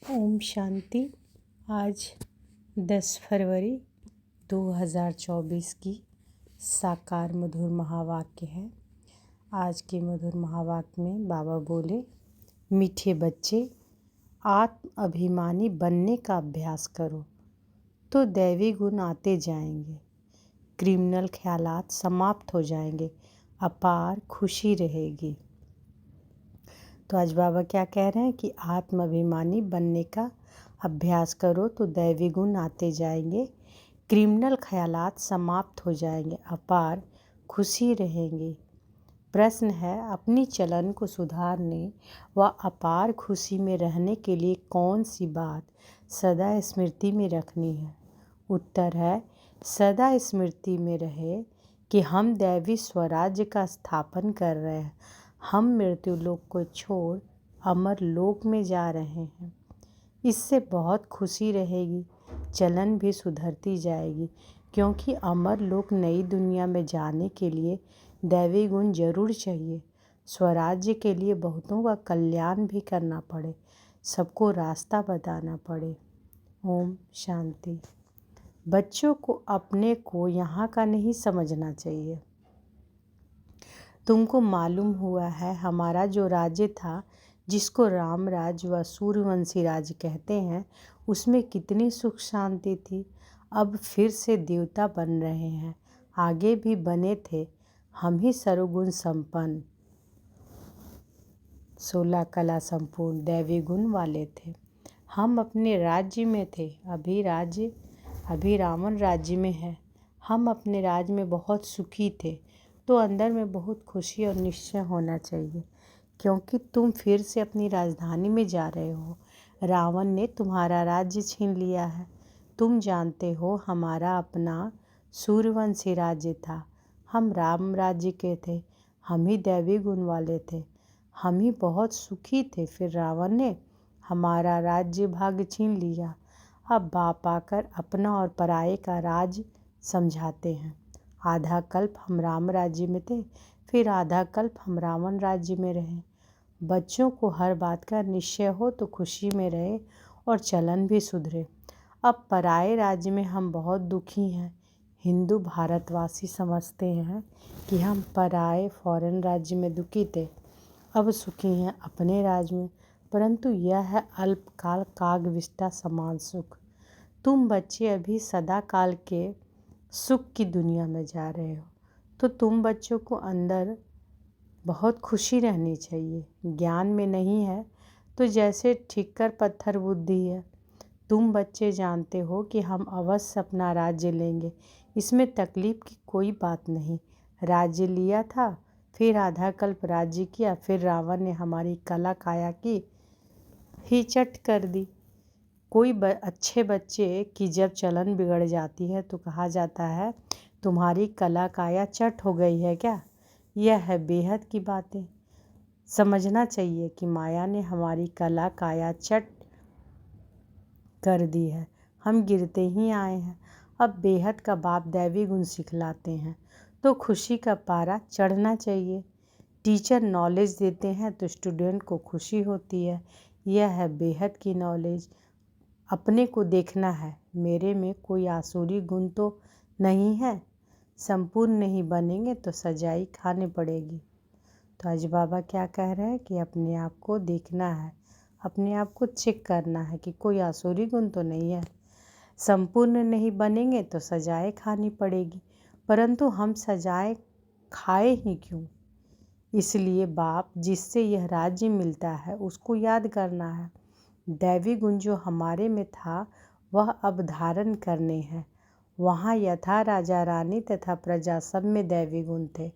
ओम शांति। आज 10 फरवरी 2024 की साकार मधुर महावाक्य है। आज के मधुर महावाक्य में बाबा बोले, मीठे बच्चे, आत्म अभिमानी बनने का अभ्यास करो तो दैवी गुण आते जाएंगे, क्रिमिनल ख्यालात समाप्त हो जाएंगे, अपार खुशी रहेगी। तो आज बाबा क्या कह रहे हैं कि आत्म अभिमानी बनने का अभ्यास करो तो दैवी गुण आते जाएंगे, क्रिमिनल ख्यालात समाप्त हो जाएंगे, अपार खुशी रहेंगी। प्रश्न है, अपनी चलन को सुधारने व अपार खुशी में रहने के लिए कौन सी बात सदा स्मृति में रखनी है? उत्तर है, सदा स्मृति में रहे कि हम दैवी स्वराज्य का स्थापन कर रहे हैं। हम मृत्यु लोक को छोड़ अमर लोक में जा रहे हैं। इससे बहुत खुशी रहेगी, चलन भी सुधरती जाएगी, क्योंकि अमर लोक नई दुनिया में जाने के लिए दैवी गुण जरूर चाहिए। स्वराज्य के लिए बहुतों का कल्याण भी करना पड़े, सबको रास्ता बताना पड़े। ओम शांति। बच्चों को अपने को यहाँ का नहीं समझना चाहिए। तुमको मालूम हुआ है, हमारा जो राज्य था, जिसको राम राज्य व सूर्यवंशी राज्य कहते हैं, उसमें कितनी सुख शांति थी। अब फिर से देवता बन रहे हैं, आगे भी बने थे। हम ही सर्वगुण संपन्न, 16 कला संपूर्ण दैवी गुण वाले थे। हम अपने राज्य में थे, अभी रावण राज्य में है। हम अपने राज्य में बहुत सुखी थे, तो अंदर में बहुत खुशी और निश्चय होना चाहिए, क्योंकि तुम फिर से अपनी राजधानी में जा रहे हो। रावण ने तुम्हारा राज्य छीन लिया है। तुम जानते हो, हमारा अपना सूर्यवंशी राज्य था। हम राम राज्य के थे, हम ही दैवी गुण वाले थे, हम ही बहुत सुखी थे। फिर रावण ने हमारा राज्य भाग छीन लिया। अब बाप आकर अपना और पराये का राज समझाते हैं। आधा कल्प हम राम राज्य में थे, फिर आधा कल्प हम रावण राज्य में रहे। बच्चों को हर बात का निश्चय हो तो खुशी में रहे और चलन भी सुधरे। अब पराये राज्य में हम बहुत दुखी हैं। हिंदू भारतवासी समझते हैं कि हम पराये फॉरेन राज्य में दुखी थे, अब सुखी हैं अपने राज्य में, परंतु यह है अल्पकाल कागविष्टा समान सुख। तुम बच्चे अभी सदा काल के सुख की दुनिया में जा रहे हो, तो तुम बच्चों को अंदर बहुत खुशी रहनी चाहिए। ज्ञान में नहीं है तो जैसे ठिक्कर पत्थर बुद्धि है। तुम बच्चे जानते हो कि हम अवश्य अपना राज्य लेंगे, इसमें तकलीफ की कोई बात नहीं। राज्य लिया था, फिर आधा कल्प राज्य किया, फिर रावण ने हमारी कला काया की ही चट कर दी। कोई अच्छे बच्चे की जब चलन बिगड़ जाती है तो कहा जाता है, तुम्हारी कला काया चट हो गई है क्या? यह है बेहद की बातें। समझना चाहिए कि माया ने हमारी कला काया चट कर दी है। हम गिरते ही आए हैं। अब बेहद का बाप दैवी गुण सिखलाते हैं, तो खुशी का पारा चढ़ना चाहिए। टीचर नॉलेज देते हैं तो स्टूडेंट को खुशी होती है। यह है बेहद की नॉलेज। अपने को देखना है, मेरे में कोई आसुरी गुण तो नहीं है। संपूर्ण नहीं बनेंगे तो सजाई खाने पड़ेगी। तो आज बाबा क्या कह रहे हैं कि अपने आप को देखना है, अपने आप को चेक करना है कि कोई आसुरी गुण तो नहीं है। संपूर्ण नहीं बनेंगे तो सजाएं खानी पड़ेगी, परंतु हम सजाएं खाए ही क्यों? इसलिए बाप जिससे यह राज्य मिलता है उसको याद करना है। दैवी गुण जो हमारे में था वह अब धारण करने हैं। वहाँ यथा राजा रानी तथा प्रजा सब में दैवी गुण थे।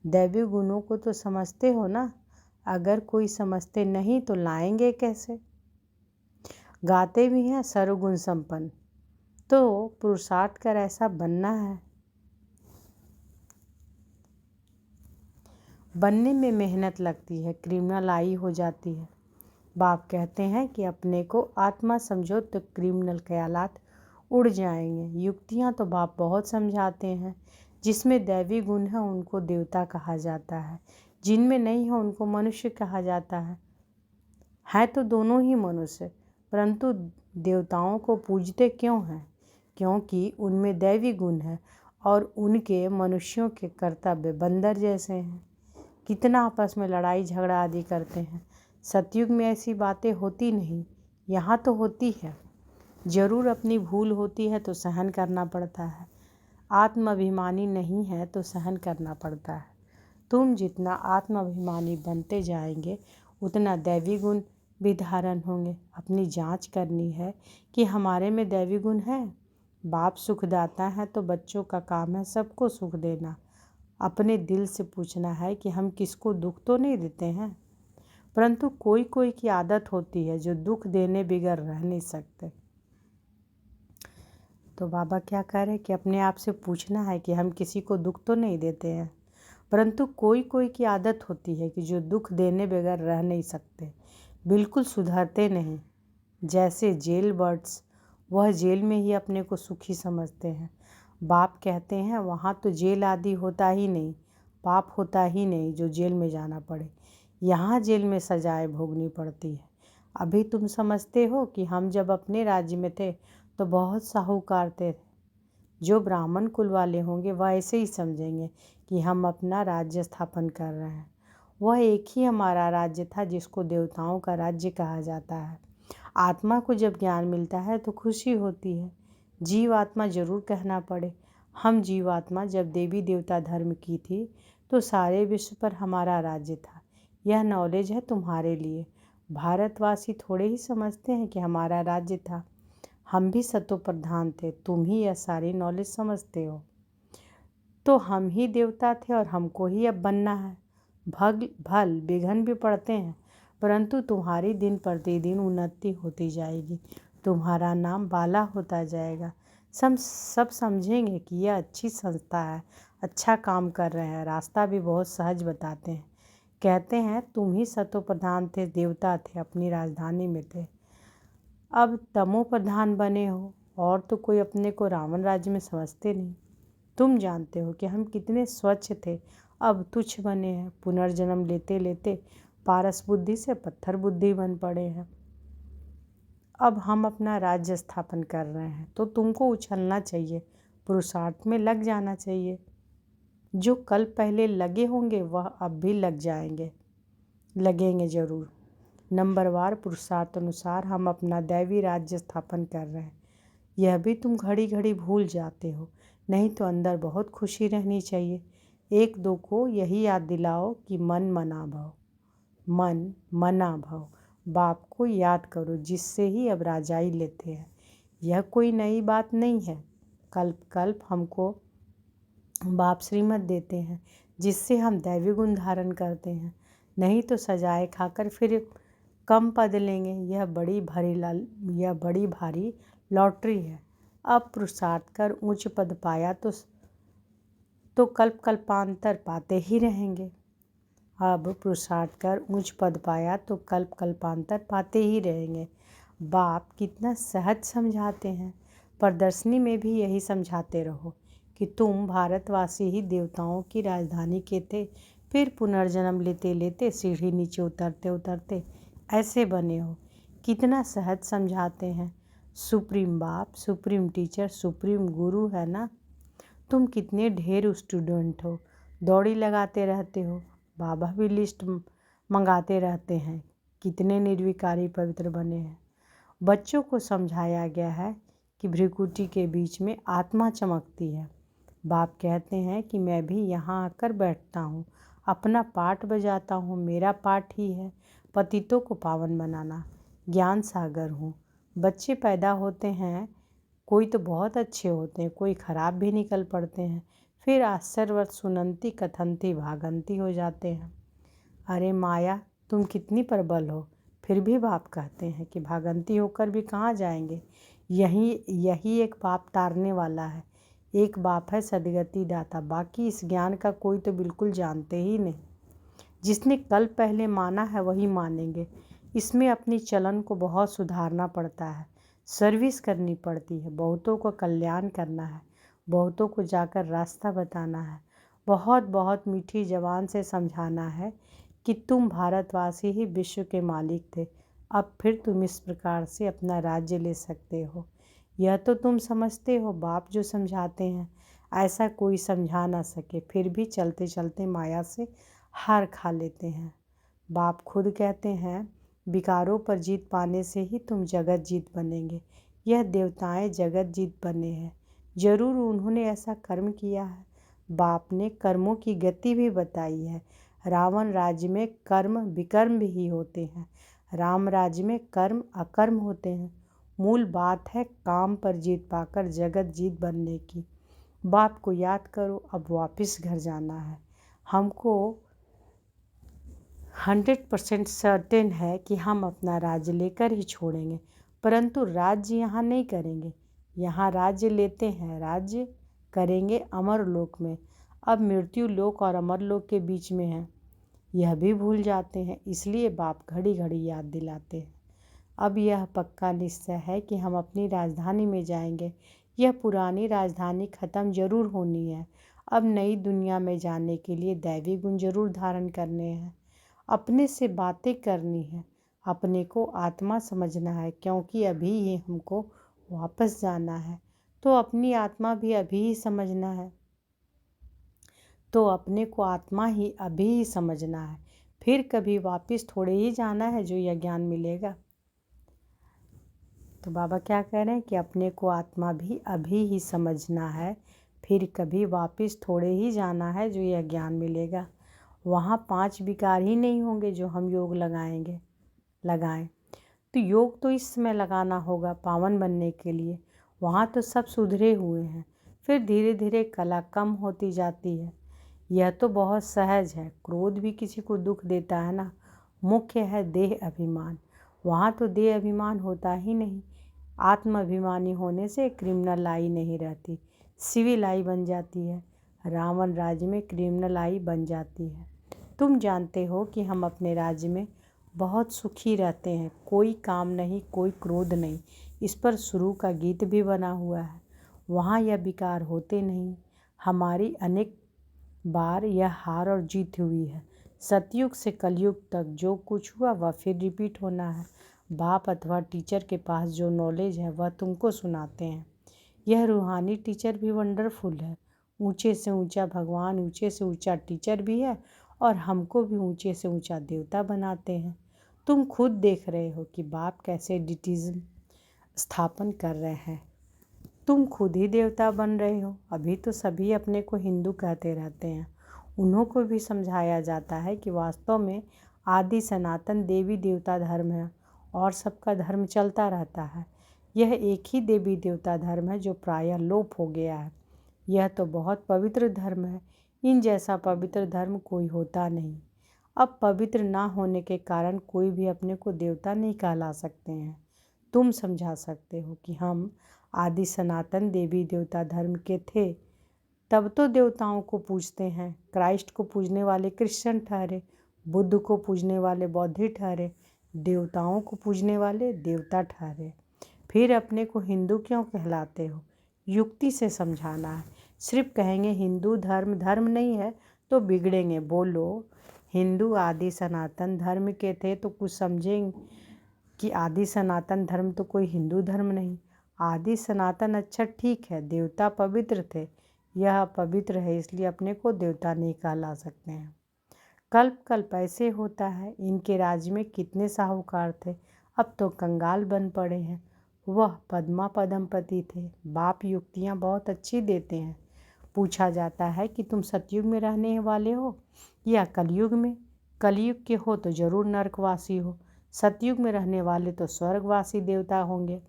दैवी गुणों को तो समझते हो ना? अगर कोई समझते नहीं तो लाएंगे कैसे? गाते भी हैं सर्वगुण संपन्न, तो पुरुषार्थ कर ऐसा बनना है। बनने में मेहनत लगती है, क्रिमिनल आई हो जाती है। बाप कहते हैं कि अपने को आत्मा समझो तो क्रिमिनल ख्यालात उड़ जाएंगे। युक्तियाँ तो बाप बहुत समझाते हैं। जिसमें दैवी गुण है उनको देवता कहा जाता है, जिनमें नहीं है उनको मनुष्य कहा जाता है। तो दोनों ही मनुष्य, परंतु देवताओं को पूजते क्यों हैं? क्योंकि उनमें दैवी गुण है और उनके मनुष्यों के कर्तव्य बंदर जैसे हैं। कितना आपस में लड़ाई झगड़ा आदि करते हैं। सतयुग में ऐसी बातें होती नहीं, यहाँ तो होती है। जरूर अपनी भूल होती है तो सहन करना पड़ता है। आत्माभिमानी नहीं है तो सहन करना पड़ता है। तुम जितना आत्माभिमानी बनते जाएंगे उतना दैवी गुण भी धारण होंगे। अपनी जांच करनी है कि हमारे में दैवी गुण है। बाप सुखदाता है तो बच्चों का काम है सबको सुख देना। अपने दिल से पूछना है कि हम किसको दुख तो नहीं देते हैं। परंतु कोई कोई की आदत होती है जो दुख देने बिगर रह नहीं सकते। तो बाबा क्या कह रहे हैं कि अपने आप से पूछना है कि हम किसी को दुख तो नहीं देते हैं। परंतु कोई कोई की आदत होती है कि जो दुख देने बगैर रह नहीं सकते, बिल्कुल सुधरते नहीं। जैसे जेल बर्ड्स, वह जेल में ही अपने को सुखी समझते हैं। बाप कहते हैं वहाँ तो जेल आदि होता ही नहीं, पाप होता ही नहीं जो जेल में जाना पड़े। यहाँ जेल में सजाएं भोगनी पड़ती है। अभी तुम समझते हो कि हम जब अपने राज्य में थे तो बहुत साहूकार थे। जो ब्राह्मण कुल वाले होंगे वह ऐसे ही समझेंगे कि हम अपना राज्य स्थापन कर रहे हैं। वह एक ही हमारा राज्य था जिसको देवताओं का राज्य कहा जाता है। आत्मा को जब ज्ञान मिलता है तो खुशी होती है। जीव आत्मा जरूर कहना पड़े। हम जीवात्मा जब देवी देवता धर्म की थी तो सारे विश्व पर हमारा राज्य था। यह नॉलेज है तुम्हारे लिए। भारतवासी थोड़े ही समझते हैं कि हमारा राज्य था। हम भी सतो प्रधान थे, तुम ही यह सारी नॉलेज समझते हो। तो हम ही देवता थे और हमको ही अब बनना है। भल विघ्न भी पड़ते हैं, परंतु तुम्हारी दिन प्रतिदिन उन्नति होती जाएगी। तुम्हारा नाम बाला होता जाएगा। सब समझेंगे कि यह अच्छी संस्था है, अच्छा काम कर रहे हैं। रास्ता भी बहुत सहज बताते हैं। कहते हैं तुम ही सतो प्रधान थे, देवता थे, अपनी राजधानी में थे, अब तमो प्रधान बने हो। और तो कोई अपने को रावण राज्य में समझते नहीं। तुम जानते हो कि हम कितने स्वच्छ थे, अब तुच्छ बने हैं। पुनर्जन्म लेते लेते पारस बुद्धि से पत्थर बुद्धि बन पड़े हैं। अब हम अपना राज्य स्थापन कर रहे हैं तो तुमको उछलना चाहिए, पुरुषार्थ में लग जाना चाहिए। जो कल पहले लगे होंगे वह अब भी लगेंगे जरूर। नंबरवार पुरुषार्थ अनुसार हम अपना दैवी राज्य स्थापन कर रहे हैं। यह भी तुम घड़ी घड़ी भूल जाते हो, नहीं तो अंदर बहुत खुशी रहनी चाहिए। एक दो को यही याद दिलाओ कि मन मना भव। बाप को याद करो जिससे ही अब राजाई लेते हैं। यह कोई नई बात नहीं है। कल्प कल्प हमको बाप श्रीमत देते हैं जिससे हम दैवी गुण धारण करते हैं। नहीं तो सजाए खाकर फिर कम पद लेंगे। यह बड़ी भारी लॉटरी है। अब पुरुषार्थ कर उच्च पद पाया तो कल्पांतर पाते ही रहेंगे। अब पुरुषार्थ कर उच्च पद पाया तो कल्पांतर पाते ही रहेंगे। बाप कितना सहज समझाते हैं। प्रदर्शनी में भी यही समझाते रहो कि तुम भारतवासी ही देवताओं की राजधानी के थे, फिर पुनर्जन्म लेते लेते सीढ़ी नीचे उतरते उतरते ऐसे बने हो। कितना सहज समझाते हैं। सुप्रीम बाप, सुप्रीम टीचर, सुप्रीम गुरु है ना। तुम कितने ढेर स्टूडेंट हो, दौड़ी लगाते रहते हो। बाबा भी लिस्ट मंगाते रहते हैं। कितने निर्विकारी पवित्र बने हैं। बच्चों को समझाया गया है कि भ्रिकुटी के बीच में आत्मा चमकती है। बाप कहते हैं कि मैं भी यहाँ आकर बैठता हूँ, अपना पाठ बजाता हूँ। मेरा पाठ ही है पतितों को पावन बनाना। ज्ञान सागर हूँ। बच्चे पैदा होते हैं, कोई तो बहुत अच्छे होते हैं, कोई खराब भी निकल पड़ते हैं, फिर आश्चर्यवत सुनंती कथनती भागंती हो जाते हैं। अरे माया, तुम कितनी प्रबल हो। फिर भी बाप कहते हैं कि भागंती होकर भी कहाँ जाएंगे। यही एक बाप तारने वाला है। एक बाप है सदगति दाता, बाकी इस ज्ञान का कोई तो बिल्कुल जानते ही नहीं। जिसने कल पहले माना है वही मानेंगे। इसमें अपनी चलन को बहुत सुधारना पड़ता है, सर्विस करनी पड़ती है। बहुतों को कल्याण करना है, बहुतों को जाकर रास्ता बताना है। बहुत बहुत मीठी जबान से समझाना है कि तुम भारतवासी ही विश्व के मालिक थे, अब फिर तुम इस प्रकार से अपना राज्य ले सकते हो। यह तो तुम समझते हो, बाप जो समझाते हैं ऐसा कोई समझा ना सके, फिर भी चलते चलते माया से हार खा लेते हैं। बाप खुद कहते हैं, विकारों पर जीत पाने से ही तुम जगत जीत बनेंगे। यह देवताएं जगत जीत बने हैं, जरूर उन्होंने ऐसा कर्म किया है। बाप ने कर्मों की गति भी बताई है। रावण राज्य में कर्म विकर्म ही होते हैं, राम राज्य में कर्म अकर्म होते हैं। मूल बात है काम पर जीत पाकर जगत जीत बनने की। बाप को याद करो, अब वापस घर जाना है। हमको 100% सर्टेन है कि हम अपना राज्य लेकर ही छोड़ेंगे, परंतु राज्य यहाँ नहीं करेंगे। यहाँ राज्य लेते हैं, राज्य करेंगे अमर लोक में। अब मृत्यु लोक और अमर लोक के बीच में है, यह भी भूल जाते हैं, इसलिए बाप घड़ी घड़ी याद दिलाते हैं। अब यह पक्का निश्चय है कि हम अपनी राजधानी में जाएंगे। यह पुरानी राजधानी खत्म जरूर होनी है। अब नई दुनिया में जाने के लिए दैवी गुण जरूर धारण करने हैं। अपने से बातें करनी है, अपने को आत्मा समझना है, क्योंकि अभी ही हमको वापस जाना है। तो अपनी आत्मा भी अभी ही समझना है, तो अपने को आत्मा ही अभी ही समझना है। फिर कभी वापस थोड़े ही जाना है जो यह ज्ञान मिलेगा। तो बाबा क्या कह रहे हैं कि अपने को आत्मा भी अभी ही समझना है, फिर कभी वापस थोड़े ही जाना है जो यह ज्ञान मिलेगा। वहाँ 5 विकार ही नहीं होंगे जो हम योग लगाएं। तो योग तो इस समय लगाना होगा पावन बनने के लिए। वहाँ तो सब सुधरे हुए हैं, फिर धीरे धीरे कला कम होती जाती है। यह तो बहुत सहज है। क्रोध भी किसी को दुख देता है ना। मुख्य है देह अभिमान, वहाँ तो देह अभिमान होता ही नहीं। आत्म अभिमानी होने से क्रिमिनल आई नहीं रहती, सिविल आई बन जाती है। रावण राज्य में क्रिमिनल आई बन जाती है। तुम जानते हो कि हम अपने राज्य में बहुत सुखी रहते हैं, कोई काम नहीं, कोई क्रोध नहीं। इस पर शुरू का गीत भी बना हुआ है। वहाँ यह विकार होते नहीं। हमारी अनेक बार यह हार और जीत हुई है। सतयुग से कलयुग तक जो कुछ हुआ वह फिर रिपीट होना है। बाप अथवा टीचर के पास जो नॉलेज है वह तुमको सुनाते हैं। यह रूहानी टीचर भी वंडरफुल है। ऊंचे से ऊंचा भगवान, ऊंचे से ऊंचा टीचर भी है और हमको भी ऊंचे से ऊंचा देवता बनाते हैं। तुम खुद देख रहे हो कि बाप कैसे डिटिज्म स्थापन कर रहे हैं। तुम खुद ही देवता बन रहे हो। अभी तो सभी अपने को हिंदू कहते रहते हैं, उन्हों को भी समझाया जाता है कि वास्तव में आदि सनातन देवी देवता धर्म है और सबका धर्म चलता रहता है। यह एक ही देवी देवता धर्म है जो प्रायः लोप हो गया है। यह तो बहुत पवित्र धर्म है, इन जैसा पवित्र धर्म कोई होता नहीं। अब पवित्र ना होने के कारण कोई भी अपने को देवता नहीं कहला सकते हैं। तुम समझा सकते हो कि हम आदि सनातन देवी देवता धर्म के थे, तब तो देवताओं को पूजते हैं। क्राइस्ट को पूजने वाले क्रिश्चियन ठहरे, बुद्ध को पूजने वाले बौद्ध ठहरे, देवताओं को पूजने वाले देवता ठहरे। फिर अपने को हिंदू क्यों कहलाते हो? युक्ति से समझाना है। सिर्फ कहेंगे हिंदू धर्म धर्म नहीं है तो बिगड़ेंगे। बोलो हिंदू आदि सनातन धर्म के थे तो कुछ समझेंगे कि आदि सनातन धर्म तो कोई हिंदू धर्म नहीं। आदि सनातन अच्छा ठीक है, देवता पवित्र थे, यह पवित्र है इसलिए अपने को देवता नहीं कहला सकते हैं। कल्प कल्प ऐसे होता है। इनके राज्य में कितने साहूकार थे, अब तो कंगाल बन पड़े हैं। वह पद्मा पदमपति थे। बाप युक्तियाँ बहुत अच्छी देते हैं। पूछा जाता है कि तुम सतयुग में रहने वाले हो या कलयुग में? कलयुग के हो तो जरूर नरकवासी हो, सतयुग में रहने वाले तो स्वर्गवासी देवता होंगे।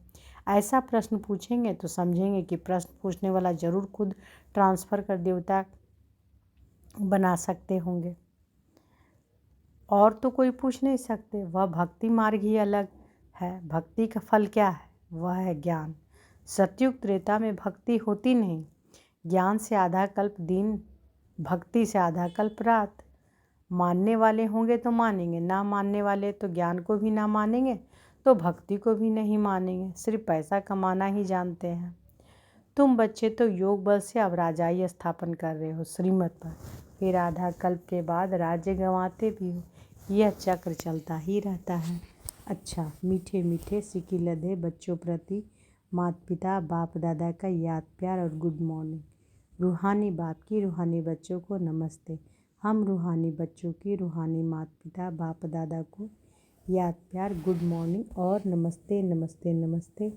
ऐसा प्रश्न पूछेंगे तो समझेंगे कि प्रश्न पूछने वाला जरूर खुद ट्रांसफ़र कर देवता बना सकते होंगे, और तो कोई पूछ नहीं सकते। वह भक्ति मार्ग ही अलग है। भक्ति का फल क्या है? वह है ज्ञान। सतयुग त्रेता में भक्ति होती नहीं। ज्ञान से आधा कल्प दिन, भक्ति से आधा कल्प रात। मानने वाले होंगे तो मानेंगे, ना मानने वाले तो ज्ञान को भी ना मानेंगे तो भक्ति को भी नहीं मानेंगे, सिर्फ पैसा कमाना ही जानते हैं। तुम बच्चे तो योग बल से अब राजाई स्थापन कर रहे हो श्रीमत पर, फिर आधा कल्प के बाद राज्य गंवाते भी हो। यह चक्र चलता ही रहता है। अच्छा, मीठे मीठे सिक्के लदे बच्चों प्रति माता पिता बाप दादा का याद प्यार और गुड मॉर्निंग। रूहानी बाप की रूहानी बच्चों को नमस्ते। हम रूहानी बच्चों की रूहानी माता पिता बाप दादा को याद प्यार गुड मॉर्निंग और नमस्ते नमस्ते नमस्ते।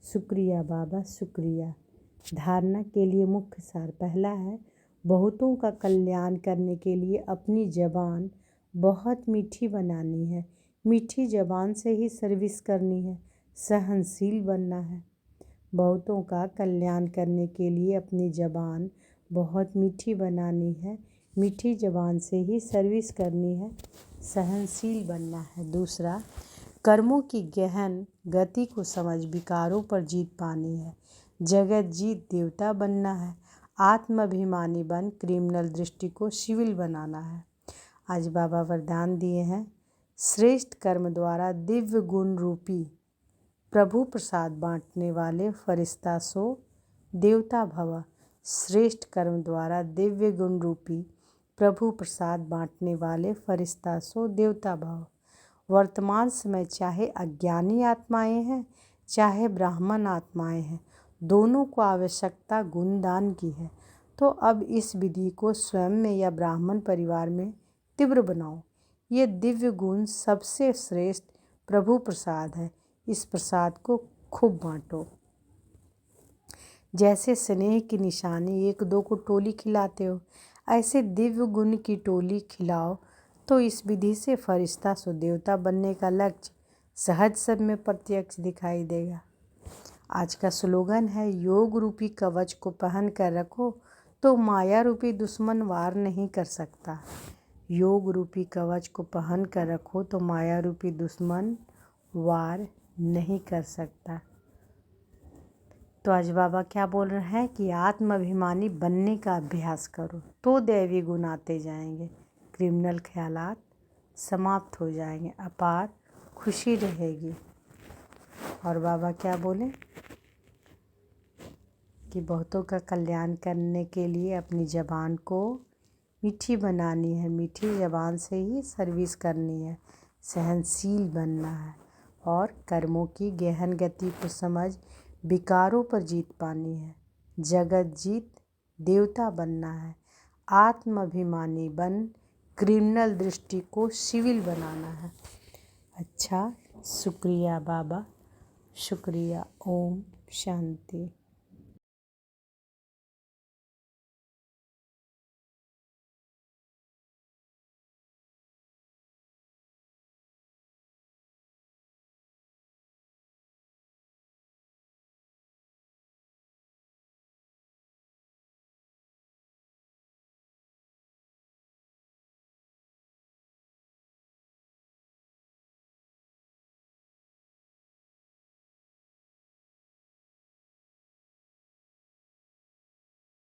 शुक्रिया बाबा शुक्रिया। धारणा के लिए मुख्य सार पहला है, बहुतों का कल्याण करने के लिए अपनी ज़बान बहुत मीठी बनानी है। मीठी ज़बान से ही सर्विस करनी है, सहनशील बनना है। बहुतों का कल्याण करने के लिए अपनी ज़बान बहुत मीठी बनानी है, मीठी ज़बान से ही सर्विस करनी है, सहनशील बनना है। दूसरा, कर्मों की गहन गति को समझ विकारों पर जीत पानी है, जगत जीत देवता बनना है, आत्माभिमानी बन क्रिमिनल दृष्टि को सिविल बनाना है। आज बाबा वरदान दिए हैं, श्रेष्ठ कर्म द्वारा दिव्य गुण रूपी प्रभु प्रसाद बांटने वाले फरिश्ता सो देवता भव। श्रेष्ठ कर्म द्वारा दिव्य गुण रूपी प्रभु प्रसाद बांटने वाले फरिश्ता सो देवता भव। वर्तमान समय चाहे अज्ञानी आत्माएं हैं चाहे ब्राह्मण आत्माएं हैं, दोनों को आवश्यकता गुणदान की है। तो अब इस विधि को स्वयं में या ब्राह्मण परिवार में तीव्र बनाओ। ये दिव्य गुण सबसे श्रेष्ठ प्रभु प्रसाद है, इस प्रसाद को खूब बांटो। जैसे स्नेह की निशानी एक दो को टोली खिलाते हो, ऐसे दिव्य गुण की टोली खिलाओ। तो इस विधि से फरिश्ता सो देवता बनने का लक्ष्य सहज सब में प्रत्यक्ष दिखाई देगा। आज का स्लोगन है, योग रूपी कवच को पहन कर रखो तो माया रूपी दुश्मन वार नहीं कर सकता। योग रूपी कवच को पहन कर रखो तो माया रूपी दुश्मन वार नहीं कर सकता। तो आज बाबा क्या बोल रहे हैं कि आत्माभिमानी बनने का अभ्यास करो तो दैवी गुण आते जाएंगे, क्रिमिनल ख्यालात समाप्त हो जाएंगे, अपार खुशी रहेगी। और बाबा क्या बोले कि बहुतों का कल्याण करने के लिए अपनी ज़बान को मीठी बनानी है, मीठी ज़बान से ही सर्विस करनी है, सहनशील बनना है और कर्मों की गहन गति को समझ विकारों पर जीत पानी है, जगत जीत देवता बनना है, आत्माभिमानी बन क्रिमिनल दृष्टि को सिविल बनाना है। अच्छा, शुक्रिया बाबा शुक्रिया। ओम शांति।